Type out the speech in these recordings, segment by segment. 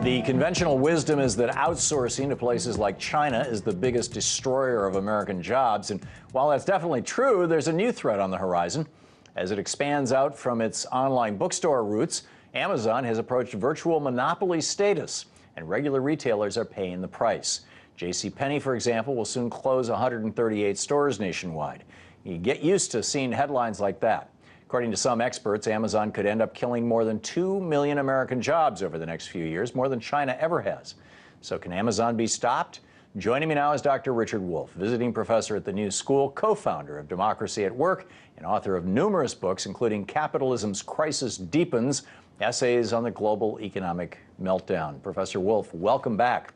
The conventional wisdom is that outsourcing to places like China is the biggest destroyer of American jobs. And while that's definitely true, there's a new threat on the horizon. As it expands out from its online bookstore roots, Amazon has approached virtual monopoly status, and regular retailers are paying the price. JCPenney, for example, will soon close 138 stores nationwide. You get used to seeing headlines like that. According to some experts, Amazon could end up killing more than 2 million American jobs over the next few years, more than China ever has. So can Amazon be stopped? Joining me now is Dr. Richard Wolff, visiting professor at the New School, co-founder of Democracy at Work, and author of numerous books, including Capitalism's Crisis Deepens, Essays on the Global Economic Meltdown. Professor Wolff, welcome back.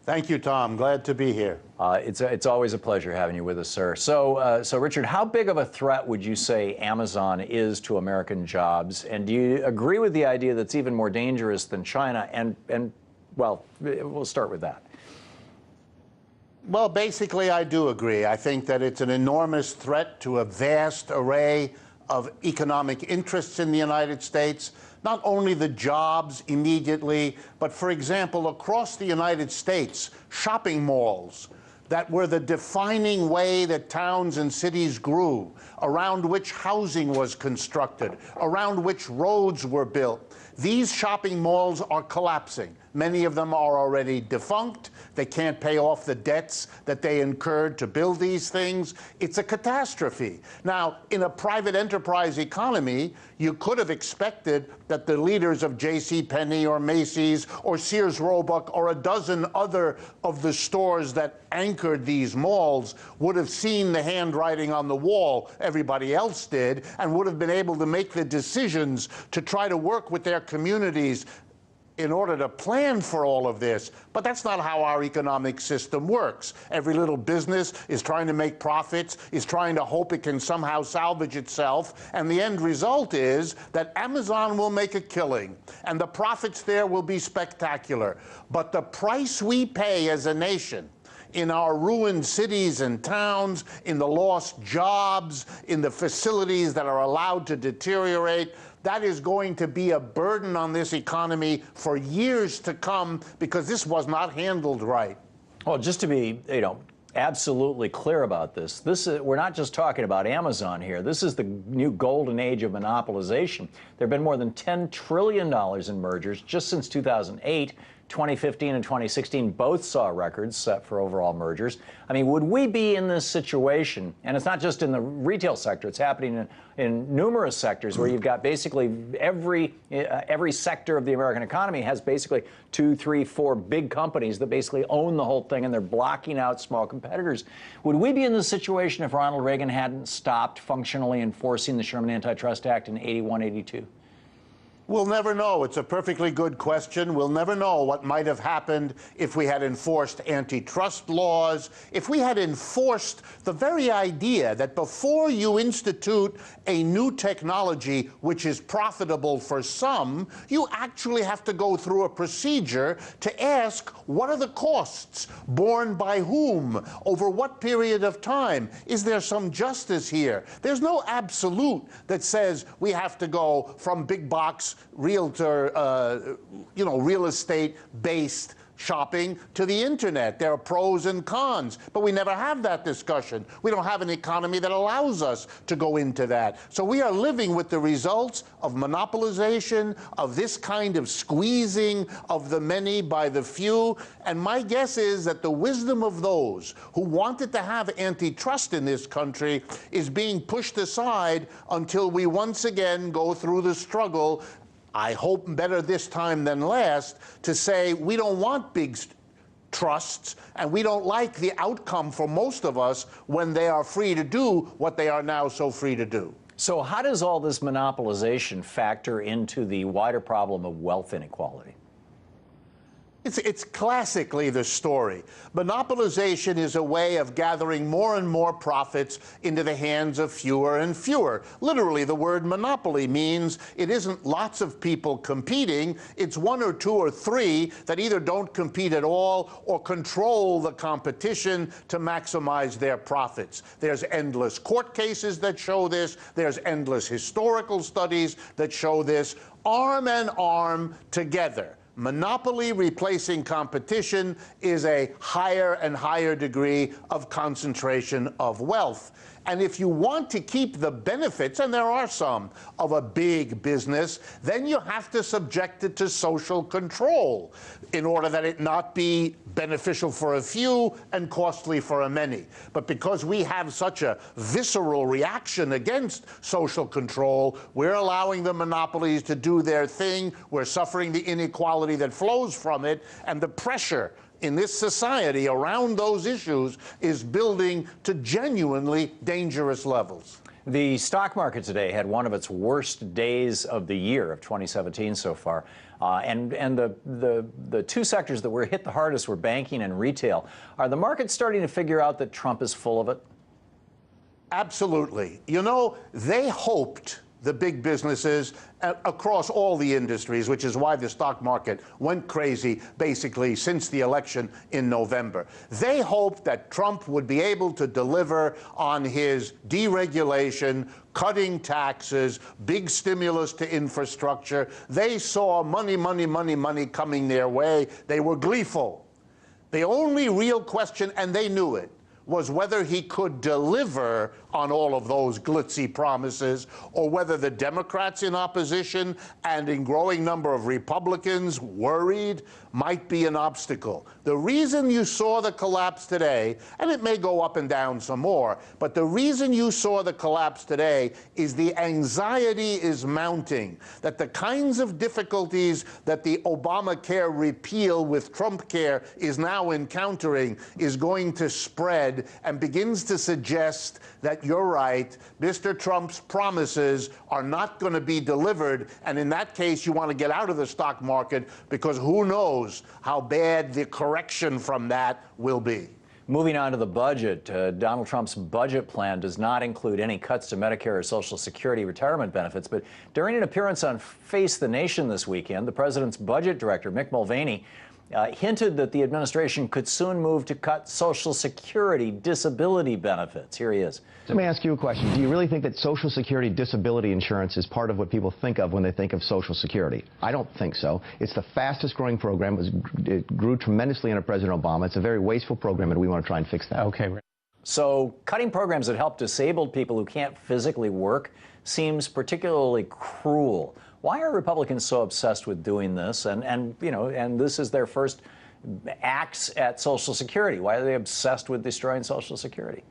Thank you, Tom. Glad to be here. It's always a pleasure having you with us, sir. So Richard, how big of a threat would you say Amazon is to American jobs? And do you agree with the idea that's even more dangerous than China? And well, we'll start with that. Well, basically, I do agree. I think that it's an enormous threat to a vast array of economic interests in the United States. Not only the jobs immediately, but for example, across the United States, shopping malls that were the defining way that towns and cities grew, around which housing was constructed, around which roads were built. These shopping malls are collapsing. Many of them are already defunct. They can't pay off the debts that they incurred to build these things. It's a catastrophe. Now, in a private enterprise economy, you could have expected that the leaders of JCPenney or Macy's or Sears Roebuck or a dozen other of the stores that anchored these malls would have seen the handwriting on the wall, everybody else did, and would have been able to make the decisions to try to work with their communities in order to plan for all of this. But that's not how our economic system works. Every little business is trying to make profits, is trying to hope it can somehow salvage itself, and the end result is that Amazon will make a killing, and the profits there will be spectacular. But the price we pay as a nation in our ruined cities and towns, in the lost jobs, in the facilities that are allowed to deteriorate, that is going to be a burden on this economy for years to come because this was not handled right. Well, just to be, absolutely clear about this, we're not just talking about Amazon here. This is the new golden age of monopolization. There have been more than $10 trillion in mergers just since 2008. 2015 and 2016 both saw records set for overall mergers. I mean, would we be in this situation, and it's not just in the retail sector, it's happening in numerous sectors where you've got basically every sector of the American economy has basically 2, 3, 4 big companies that basically own the whole thing, and they're blocking out small competitors. Would we be in this situation if Ronald Reagan hadn't stopped functionally enforcing the Sherman Antitrust Act in 81, 82? We'll never know. It's a perfectly good question. We'll never know what might have happened if we had enforced antitrust laws, if we had enforced the very idea that before you institute a new technology which is profitable for some, you actually have to go through a procedure to ask, what are the costs? Borne by whom? Over what period of time? Is there some justice here? There's no absolute that says we have to go from big box realtor, real estate-based shopping to the internet. There are pros and cons, but we never have that discussion. We don't have an economy that allows us to go into that. So we are living with the results of monopolization, of this kind of squeezing of the many by the few. And my guess is that the wisdom of those who wanted to have antitrust in this country is being pushed aside until we once again go through the struggle, I hope better this time than last, to say we don't want big trusts and we don't like the outcome for most of us when they are free to do what they are now so free to do. So how does all this monopolization factor into the wider problem of wealth inequality? It's classically the story. Monopolization is a way of gathering more and more profits into the hands of fewer and fewer. Literally, the word monopoly means it isn't lots of people competing, it's 1 or 2 or 3 that either don't compete at all or control the competition to maximize their profits. There's endless court cases that show this, there's endless historical studies that show this. Arm in arm together, monopoly replacing competition is a higher and higher degree of concentration of wealth. And if you want to keep the benefits, and there are some, of a big business, then you have to subject it to social control in order that it not be beneficial for a few and costly for a many. But because we have such a visceral reaction against social control, we're allowing the monopolies to do their thing. We're suffering the inequality that flows from it, and the pressure in this society around those issues is building to genuinely dangerous levels. The stock market today had one of its worst days of the year of 2017 so far. And the two sectors that were hit the hardest were banking and retail. Are the markets starting to figure out that Trump is full of it? Absolutely. You know, they hoped, the big businesses across all the industries, which is why the stock market went crazy basically since the election in November. They hoped that Trump would be able to deliver on his deregulation, cutting taxes, big stimulus to infrastructure. They saw money, money, money, money coming their way. They were gleeful. The only real question, and they knew it, was whether he could deliver on all of those glitzy promises, or whether the Democrats in opposition and a growing number of Republicans worried might be an obstacle. The reason you saw the collapse today, and it may go up and down some more, but the reason you saw the collapse today is the anxiety is mounting that the kinds of difficulties that the Obamacare repeal with Trump Care is now encountering is going to spread, and begins to suggest that you're right, Mr. Trump's promises are not going to be delivered, and in that case you want to get out of the stock market, because who knows how bad the correction from that will be. Moving on to the budget, Donald Trump's budget plan does not include any cuts to Medicare or Social Security retirement benefits, but during an appearance on Face the Nation this weekend, the president's budget director, Mick Mulvaney, hinted that the administration could soon move to cut Social Security disability benefits. Here he is. Let me ask you a question. Do you really think that Social Security disability insurance is part of what people think of when they think of Social Security? I don't think so. It's the fastest growing program. It grew tremendously under President Obama. It's a very wasteful program, and we want to try and fix that. Okay. So cutting programs that help disabled people who can't physically work seems particularly cruel. Why are Republicans so obsessed with doing this? And this is their first acts at Social Security. Why are they obsessed with destroying Social Security?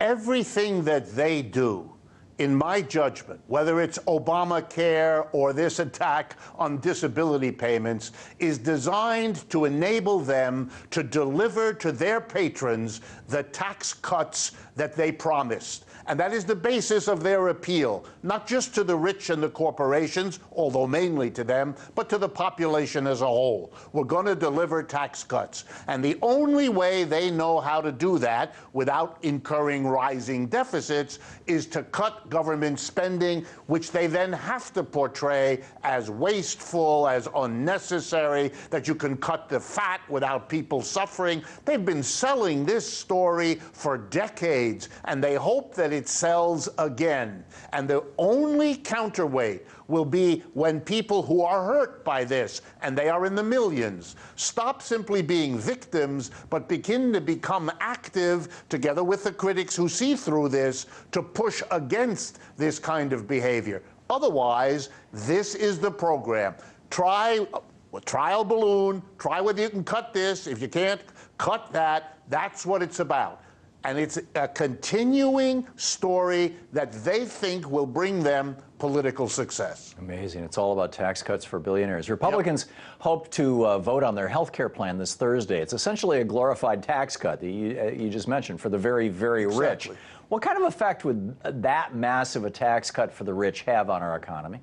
Everything that they do, in my judgment, whether it's Obamacare or this attack on disability payments, is designed to enable them to deliver to their patrons the tax cuts that they promised. And that is the basis of their appeal, not just to the rich and the corporations, although mainly to them, but to the population as a whole. We're going to deliver tax cuts. And the only way they know how to do that without incurring rising deficits is to cut government spending, which they then have to portray as wasteful, as unnecessary, that you can cut the fat without people suffering. They've been selling this story for decades, and they hope that it sells again. And the only counterweight will be when people who are hurt by this, and they are in the millions, stop simply being victims, but begin to become active, together with the critics who see through this, to push against this kind of behavior. Otherwise, this is the program. Try a trial balloon, try whether you can cut this. If you can't, cut that. That's what it's about. And it's a continuing story that they think will bring them political success. Amazing. It's all about tax cuts for billionaires. Republicans hope to vote on their health care plan this Thursday. It's essentially a glorified tax cut that you just mentioned for the very, very rich. What kind of effect would that massive a tax cut for the rich have on our economy?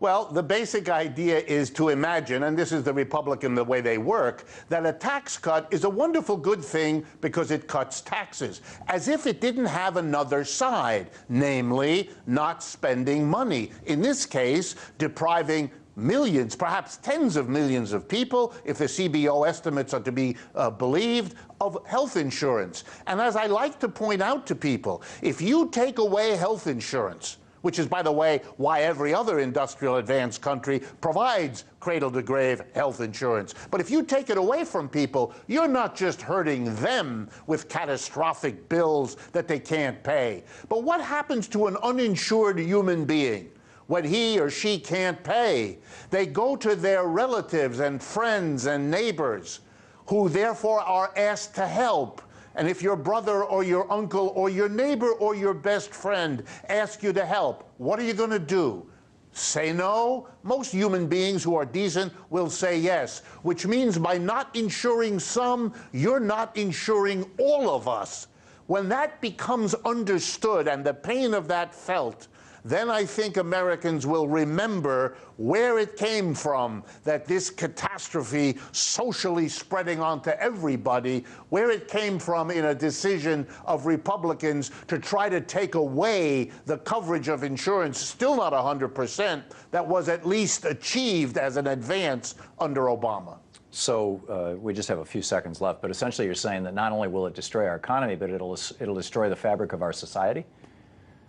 Well, the basic idea is to imagine, and this is the Republican, the way they work, that a tax cut is a wonderful good thing because it cuts taxes, as if it didn't have another side, namely not spending money. In this case, depriving millions, perhaps tens of millions of people, if the CBO estimates are to be believed, of health insurance. And as I like to point out to people, if you take away health insurance, which is, by the way, why every other industrial advanced country provides cradle-to-grave health insurance. But if you take it away from people, you're not just hurting them with catastrophic bills that they can't pay. But what happens to an uninsured human being when he or she can't pay? They go to their relatives and friends and neighbors, who therefore are asked to help. And if your brother or your uncle or your neighbor or your best friend ask you to help, what are you going to do? Say no? Most human beings who are decent will say yes, which means by not insuring some, you're not insuring all of us. When that becomes understood and the pain of that felt, then I think Americans will remember where it came from, that this catastrophe socially spreading onto everybody, where it came from in a decision of Republicans to try to take away the coverage of insurance, still not 100%, that was at least achieved as an advance under Obama. So we just have a few seconds left, but essentially you're saying that not only will it destroy our economy, but it'll destroy the fabric of our society?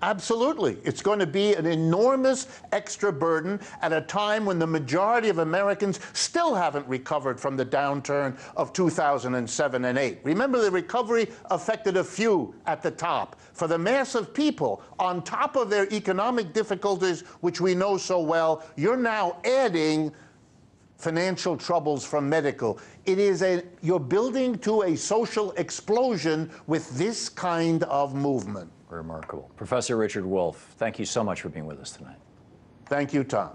Absolutely. It's going to be an enormous extra burden at a time when the majority of Americans still haven't recovered from the downturn of 2007 and 8. Remember, the recovery affected a few at the top. For the mass of people, on top of their economic difficulties, which we know so well, you're now adding financial troubles from medical. You're building to a social explosion with this kind of movement. Remarkable. Professor Richard Wolff, thank you so much for being with us tonight. Thank you, Tom.